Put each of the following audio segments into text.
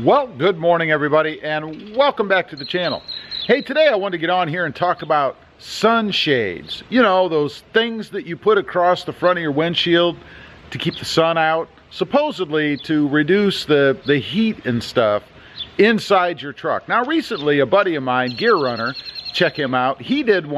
Well, good morning everybody and welcome back to the channel. Hey, today I wanted to get on here and talk about sunshades. You know, those things that you put across the front of your windshield to keep the sun out, supposedly to reduce the heat and stuff inside your truck. Now recently a buddy of mine, Gear Runner, check him out, he did a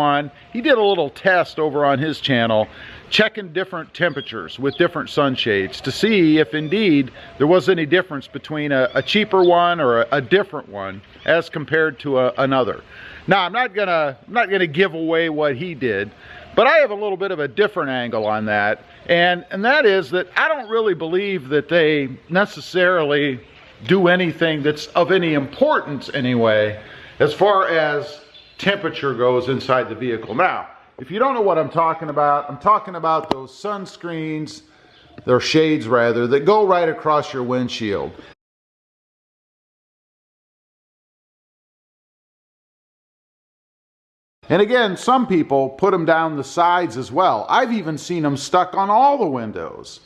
little test over on his channel checking different temperatures with different sunshades to see if indeed there was any difference between a cheaper one or a different one as compared to another. Now I'm not gonna give away what he did, but I have a little bit of a different angle on that, and that is that I don't really believe that they necessarily do anything that's of any importance anyway as far as temperature goes inside the vehicle. Now, if you don't know what I'm talking about those sunscreens, or shades rather, that go right across your windshield. And again, some people put them down the sides as well. I've even seen them stuck on all the windows.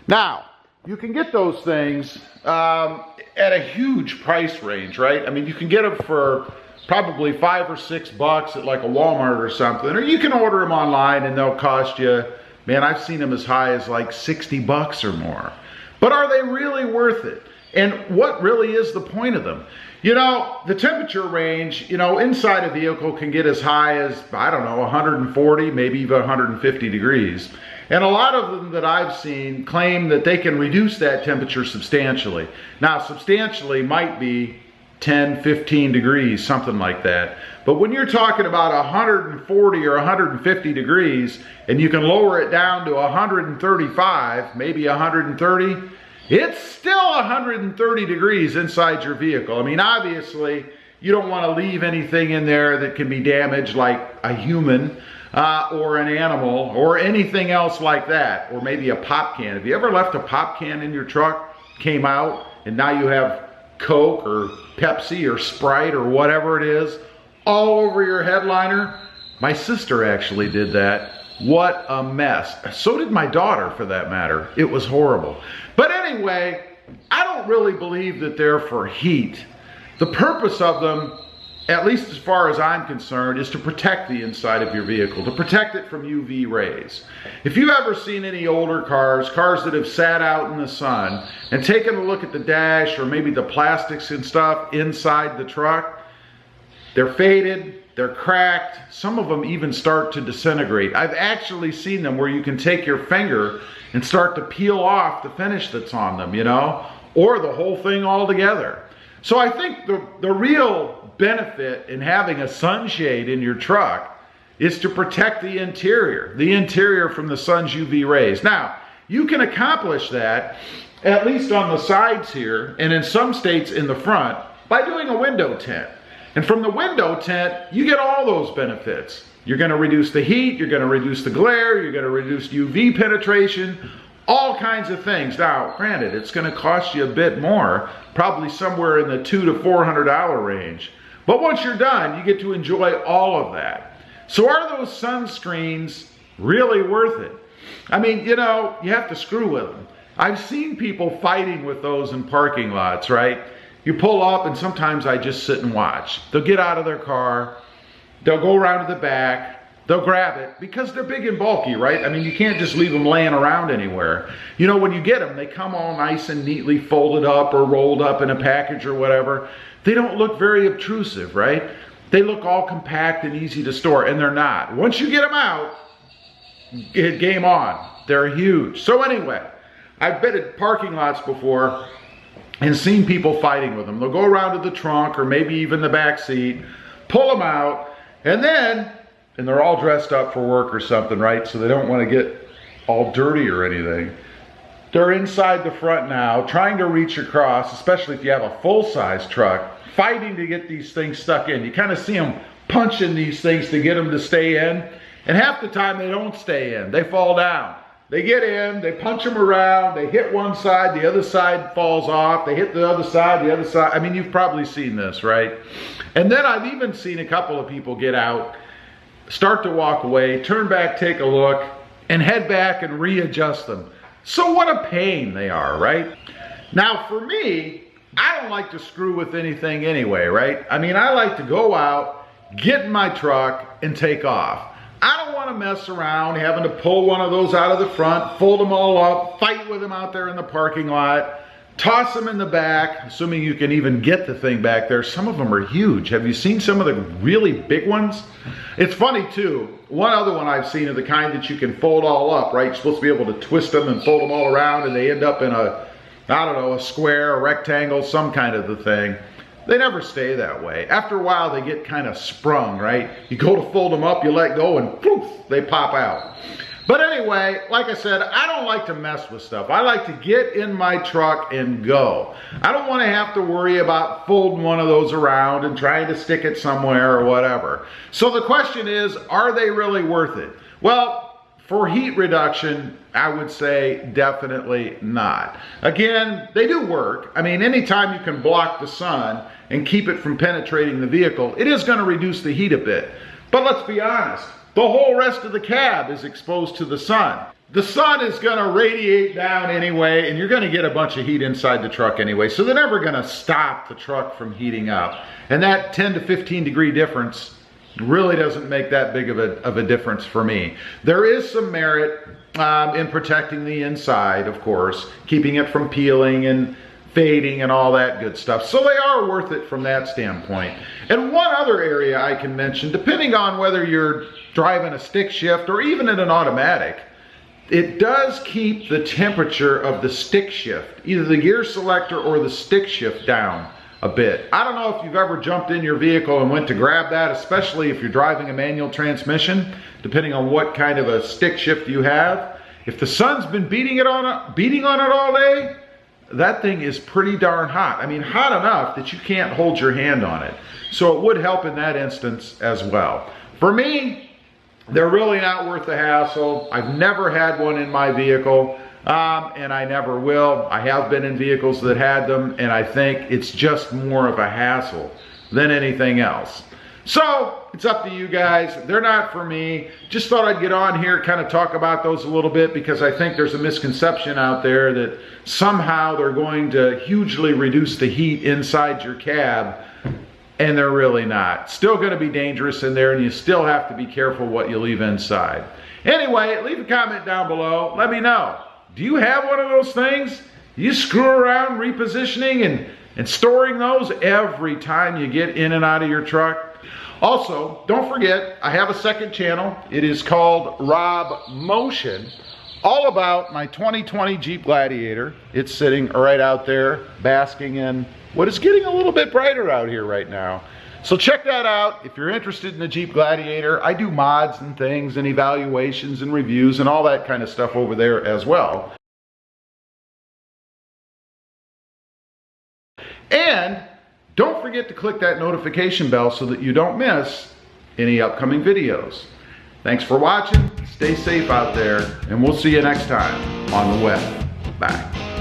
Now, you can get those things at a huge price range, right? I mean, you can get them for probably $5 or $6 at like a Walmart or something, or you can order them online and they'll cost you, man, I've seen them as high as like $60 or more. But are they really worth it? And what really is the point of them? You know, the temperature range, you know, inside a vehicle can get as high as, I don't know, 140, maybe even 150 degrees. And a lot of them that I've seen claim that they can reduce that temperature substantially. Now, substantially might be 10, 15 degrees, something like that. But when you're talking about 140 or 150 degrees, and you can lower it down to 135, maybe 130, it's still 130 degrees inside your vehicle. I mean, obviously, you don't want to leave anything in there that can be damaged, like a human or an animal or anything else like that, or maybe a pop can. Have you ever left a pop can in your truck, came out, and now you have Coke or Pepsi or Sprite or whatever it is all over your headliner? My sister actually did that. What a mess. So did my daughter, for that matter. It was horrible. But anyway, I don't really believe that they're for heat. The purpose of them, at least as far as I'm concerned, is to protect the inside of your vehicle, to protect it from UV rays. If you've ever seen any older cars that have sat out in the sun and taken a look at the dash or maybe the plastics and stuff inside the truck, they're faded, they're cracked, some of them even start to disintegrate. I've actually seen them where you can take your finger and start to peel off the finish that's on them, you know, or the whole thing altogether. So I think the real benefit in having a sunshade in your truck is to protect the interior from the sun's UV rays. Now, you can accomplish that, at least on the sides here, and in some states in the front, by doing a window tint. And from the window tint, you get all those benefits. You're gonna reduce the heat, you're gonna reduce the glare, you're gonna reduce UV penetration, all kinds of things. Now, granted, it's gonna cost you a bit more, probably somewhere in the $200 to $400 range. But once you're done, you get to enjoy all of that. So are those sunscreens really worth it? I mean, you know, you have to screw with them. I've seen people fighting with those in parking lots, right? You pull up and sometimes I just sit and watch. They'll get out of their car, they'll go around to the back, they'll grab it because they're big and bulky, right? I mean, you can't just leave them laying around anywhere. You know, when you get them, they come all nice and neatly folded up or rolled up in a package or whatever. They don't look very obtrusive, right? They look all compact and easy to store, and they're not. Once you get them out, game on. They're huge. So anyway, I've been at parking lots before and seen people fighting with them. They'll go around to the trunk or maybe even the back seat, pull them out, and they're all dressed up for work or something, right? So they don't want to get all dirty or anything. They're inside the front now, trying to reach across, especially if you have a full-size truck, fighting to get these things stuck in. You kind of see them punching these things to get them to stay in, and half the time they don't stay in. They fall down. They get in, they punch them around, they hit one side, the other side falls off, they hit the other side, I mean, you've probably seen this, right? And then I've even seen a couple of people get out, start to walk away, turn back, take a look, and head back and readjust them. So what a pain they are, right? Now for me, I don't like to screw with anything anyway, right? I mean, I like to go out, get in my truck, and take off. I don't want to mess around having to pull one of those out of the front, fold them all up, fight with them out there in the parking lot, toss them in the back, assuming you can even get the thing back there. Some of them are huge. Have you seen some of the really big ones? It's funny too. One other one I've seen are the kind that you can fold all up, right? You're supposed to be able to twist them and fold them all around, and they end up in a, I don't know, a square, a rectangle, some kind of the thing. They never stay that way. After a while, they get kind of sprung, right? You go to fold them up, you let go, and poof, they pop out. But anyway, like I said, I don't like to mess with stuff. I like to get in my truck and go. I don't want to have to worry about folding one of those around and trying to stick it somewhere or whatever. So the question is, are they really worth it? Well, for heat reduction, I would say definitely not. Again, they do work. I mean, anytime you can block the sun and keep it from penetrating the vehicle, it is going to reduce the heat a bit. But let's be honest, the whole rest of the cab is exposed to the sun. The sun is going to radiate down anyway, and you're going to get a bunch of heat inside the truck anyway, so they're never going to stop the truck from heating up. And that 10 to 15 degree difference really doesn't make that big of a difference for me. There is some merit in protecting the inside, of course, keeping it from peeling and fading and all that good stuff. So they are worth it from that standpoint. And one other area I can mention, depending on whether you're driving a stick shift or even in an automatic, it does keep the temperature of the stick shift, either the gear selector or the stick shift, down a bit. I don't know if you've ever jumped in your vehicle and went to grab that, especially if you're driving a manual transmission, depending on what kind of a stick shift you have. If the sun's been beating on it all day, that thing is pretty darn hot. I mean, hot enough that you can't hold your hand on it. So it would help in that instance as well. For me, they're really not worth the hassle. I've never had one in my vehicle, and I never will. I have been in vehicles that had them, and I think it's just more of a hassle than anything else. So it's up to you guys. They're not for me. Just thought I'd get on here, kind of talk about those a little bit, because I think there's a misconception out there that somehow they're going to hugely reduce the heat inside your cab, and they're really not. Still going to be dangerous in there, and you still have to be careful what you leave inside. Anyway, leave a comment down below. Let me know. Do you have one of those things? You screw around repositioning and storing those every time you get in and out of your truck? Also, don't forget, I have a second channel. It is called RobMotive, all about my 2020 Jeep Gladiator. It's sitting right out there, basking in what is getting a little bit brighter out here right now. So check that out if you're interested in the Jeep Gladiator. I do mods and things and evaluations and reviews and all that kind of stuff over there as well. And don't forget to click that notification bell so that you don't miss any upcoming videos. Thanks for watching. Stay safe out there, and we'll see you next time on the web. Bye.